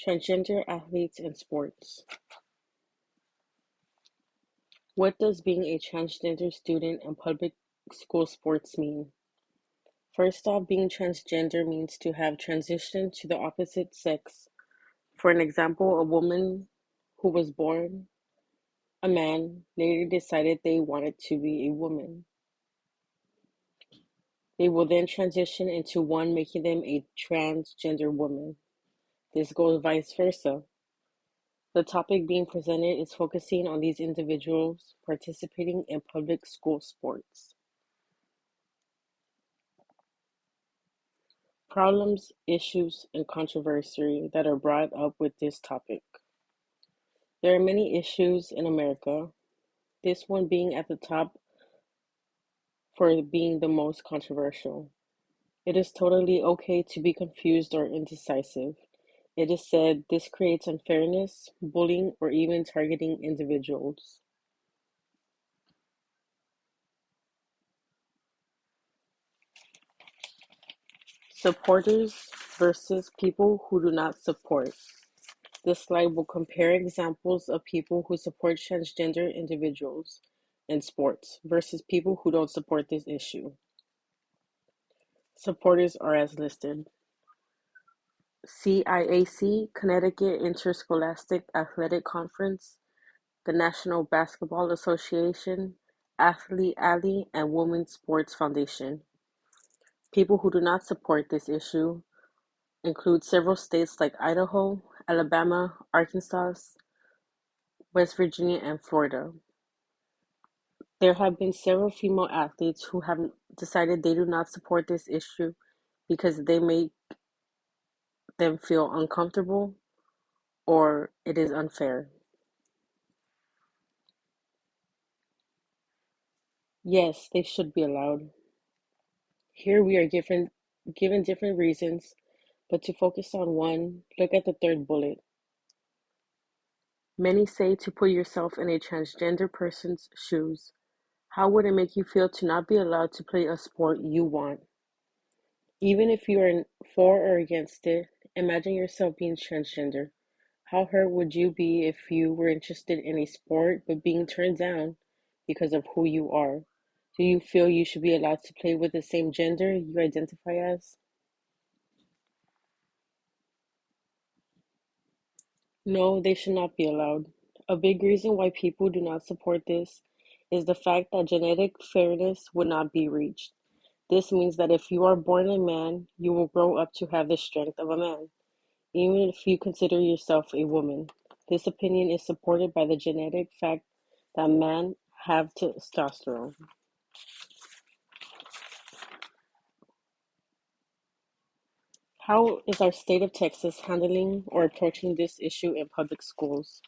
Transgender athletes in sports. What does being a transgender student in public school sports mean? First off, being transgender means to have transitioned to the opposite sex. For an example, a woman who was born a man later decided they wanted to be a woman. They will then transition into one, making them a transgender woman. This goes vice versa. The topic being presented is focusing on these individuals participating in public school sports. Problems, issues, and controversy that are brought up with this topic. There are many issues in America, this one being at the top for being the most controversial. It is totally okay to be confused or indecisive. It is said this creates unfairness, bullying, or even targeting individuals. Supporters versus people who do not support. This slide will compare examples of people who support transgender individuals in sports versus people who don't support this issue. Supporters are as listed. CIAC, Connecticut Interscholastic Athletic Conference, the National Basketball Association, Athlete Alley, and Women's Sports Foundation. People who do not support this issue include several states like Idaho, Alabama, Arkansas, West Virginia, and Florida. There have been several female athletes who have decided they do not support this issue because they make them feel uncomfortable or it is unfair. Yes, they should be allowed. Here we are given different reasons, but to focus on one, look at the third bullet. Many say to put yourself in a transgender person's shoes. How would it make you feel to not be allowed to play a sport you want? Even if you are for or against it, imagine yourself being transgender. How hurt would you be if you were interested in a sport but being turned down because of who you are? Do you feel you should be allowed to play with the same gender you identify as? No, they should not be allowed. A big reason why people do not support this is the fact that genetic fairness would not be reached. This means that if you are born a man, you will grow up to have the strength of a man, even if you consider yourself a woman. This opinion is supported by the genetic fact that men have testosterone. How is our state of Texas handling or approaching this issue in public schools?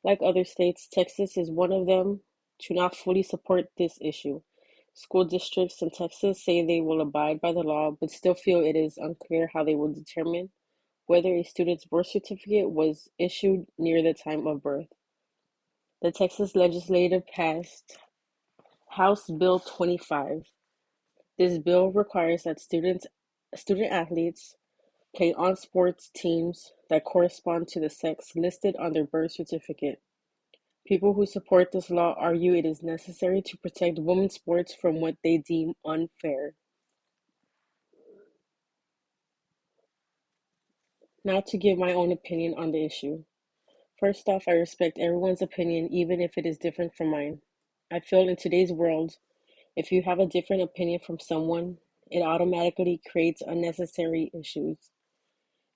Like other states, Texas is one of them to not fully support this issue. School districts in Texas say they will abide by the law, but still feel it is unclear how they will determine whether a student's birth certificate was issued near the time of birth. The Texas legislature passed House Bill 25. This bill requires that student athletes play on sports teams that correspond to the sex listed on their birth certificate. People who support this law argue it is necessary to protect women's sports from what they deem unfair. Now to give my own opinion on the issue. First off, I respect everyone's opinion even if it is different from mine. I feel in today's world, if you have a different opinion from someone, it automatically creates unnecessary issues.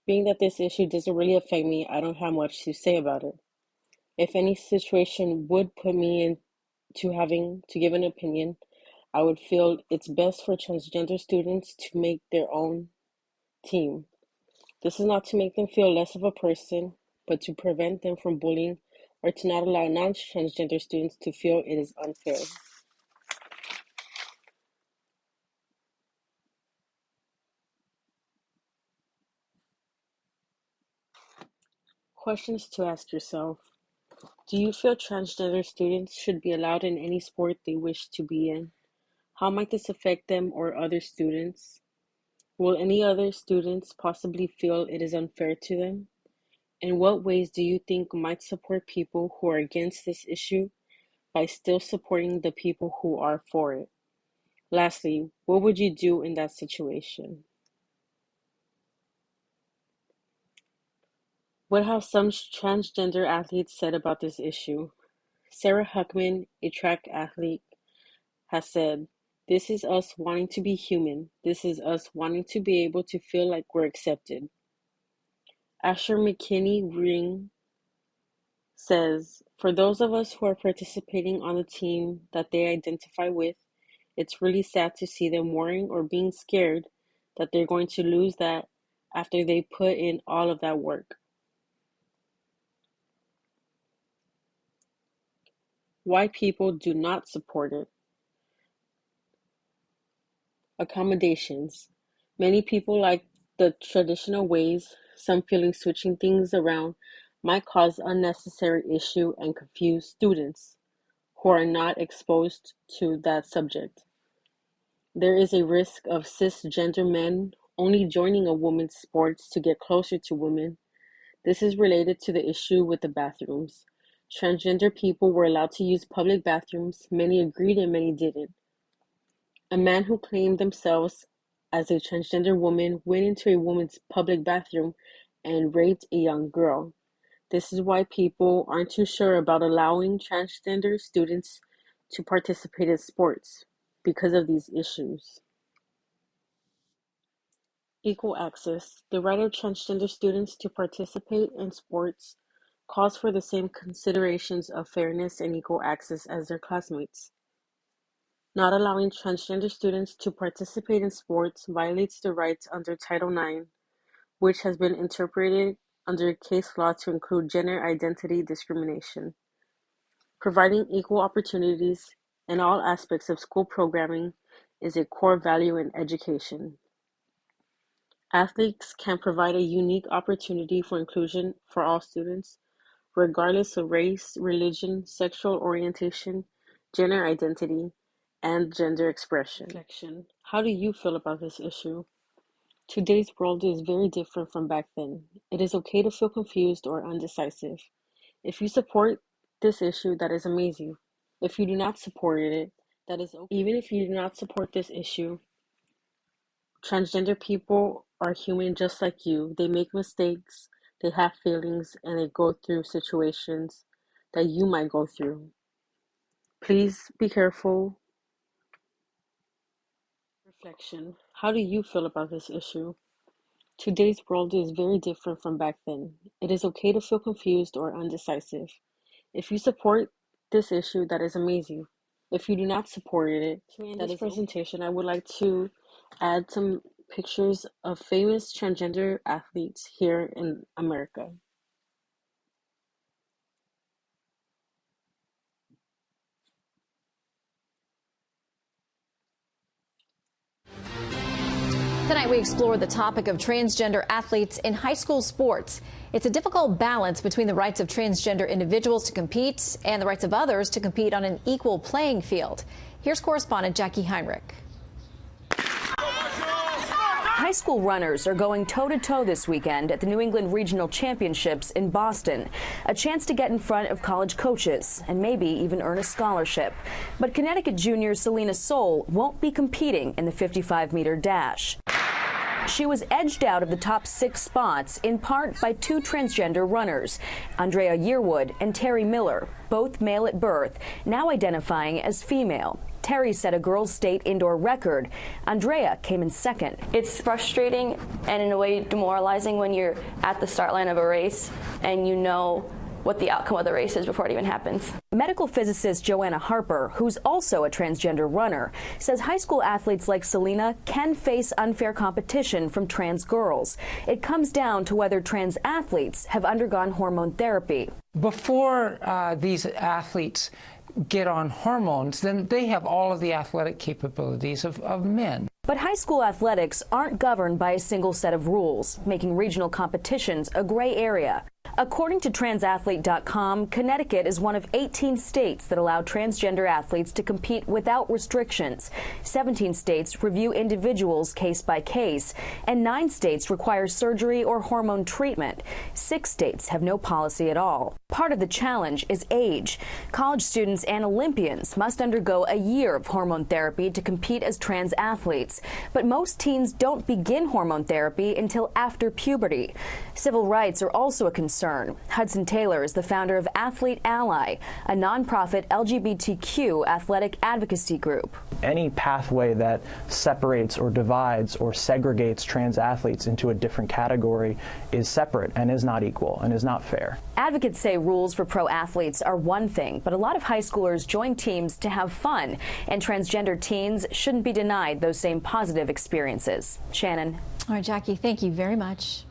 Being that this issue doesn't really affect me, I don't have much to say about it. If any situation would put me into having to give an opinion, I would feel it's best for transgender students to make their own team. This is not to make them feel less of a person, but to prevent them from bullying or to not allow non-transgender students to feel it is unfair. Questions to ask yourself. Do you feel transgender students should be allowed in any sport they wish to be in? How might this affect them or other students? Will any other students possibly feel it is unfair to them? In what ways do you think might support people who are against this issue by still supporting the people who are for it? Lastly, what would you do in that situation? What have some transgender athletes said about this issue? Sarah Huckman, a track athlete, has said, "This is us wanting to be human. This is us wanting to be able to feel like we're accepted." Asher McKinney-Ring says, "For those of us who are participating on the team that they identify with, it's really sad to see them worrying or being scared that they're going to lose that after they put in all of that work." Why people do not support it. Accommodations. Many people like the traditional ways, some feeling switching things around might cause unnecessary issue and confuse students who are not exposed to that subject. There is a risk of cisgender men only joining a women's sports to get closer to women. This is related to the issue with the bathrooms. Transgender people were allowed to use public bathrooms. Many agreed and many didn't. A man who claimed themselves as a transgender woman went into a woman's public bathroom and raped a young girl. This is why people aren't too sure about allowing transgender students to participate in sports, because of these issues. Equal access. The right of transgender students to participate in sports calls for the same considerations of fairness and equal access as their classmates. Not allowing transgender students to participate in sports violates the rights under Title IX, which has been interpreted under case law to include gender identity discrimination. Providing equal opportunities in all aspects of school programming is a core value in education. Athletes can provide a unique opportunity for inclusion for all students, regardless of race, religion, sexual orientation, gender identity, and gender expression. Reflection. How do you feel about this issue? Today's world is very different from back then. It is okay to feel confused or undecisive. If you support this issue, that is amazing. If you do not support it, that is okay. Even if you do not support this issue, transgender people are human just like you. They make mistakes, they have feelings, and they go through situations that you might go through. Please be careful. Reflection. How do you feel about this issue? Today's world is very different from back then. It is okay to feel confused or undecisive. If you support this issue, that is amazing. If you do not support it, to end this presentation, I would like to add some pictures of famous transgender athletes here in America. Tonight we explore the topic of transgender athletes in high school sports. It's a difficult balance between the rights of transgender individuals to compete and the rights of others to compete on an equal playing field. Here's correspondent Jackie Heinrich. High school runners are going toe-to-toe this weekend at the New England Regional Championships in Boston. A chance to get in front of college coaches and maybe even earn a scholarship. But Connecticut junior Selena Soule won't be competing in the 55-meter dash. She was edged out of the top 6 spots in part by 2 transgender runners, Andrea Yearwood and Terry Miller, both male at birth, now identifying as female. Terry set a girls' state indoor record. Andrea came in second. It's frustrating and in a way demoralizing when you're at the start line of a race and you know what the outcome of the race is before it even happens. Medical physicist Joanna Harper, who's also a transgender runner, says high school athletes like Selena can face unfair competition from trans girls. It comes down to whether trans athletes have undergone hormone therapy. Before these athletes get on hormones, then they have all of the athletic capabilities of men. But high school athletics aren't governed by a single set of rules, making regional competitions a gray area. According to transathlete.com, Connecticut is one of 18 states that allow transgender athletes to compete without restrictions. 17 states review individuals case by case, and 9 states require surgery or hormone treatment. 6 states have no policy at all. Part of the challenge is age. College students and Olympians must undergo a year of hormone therapy to compete as trans athletes. But most teens don't begin hormone therapy until after puberty. Civil rights are also a concern. Hudson Taylor is the founder of Athlete Ally, a nonprofit LGBTQ athletic advocacy group. Any pathway that separates or divides or segregates trans athletes into a different category is separate and is not equal and is not fair. Advocates say rules for pro athletes are one thing, but a lot of high schoolers join teams to have fun, and transgender teens shouldn't be denied those same positive experiences. Shannon. All right, Jackie, thank you very much.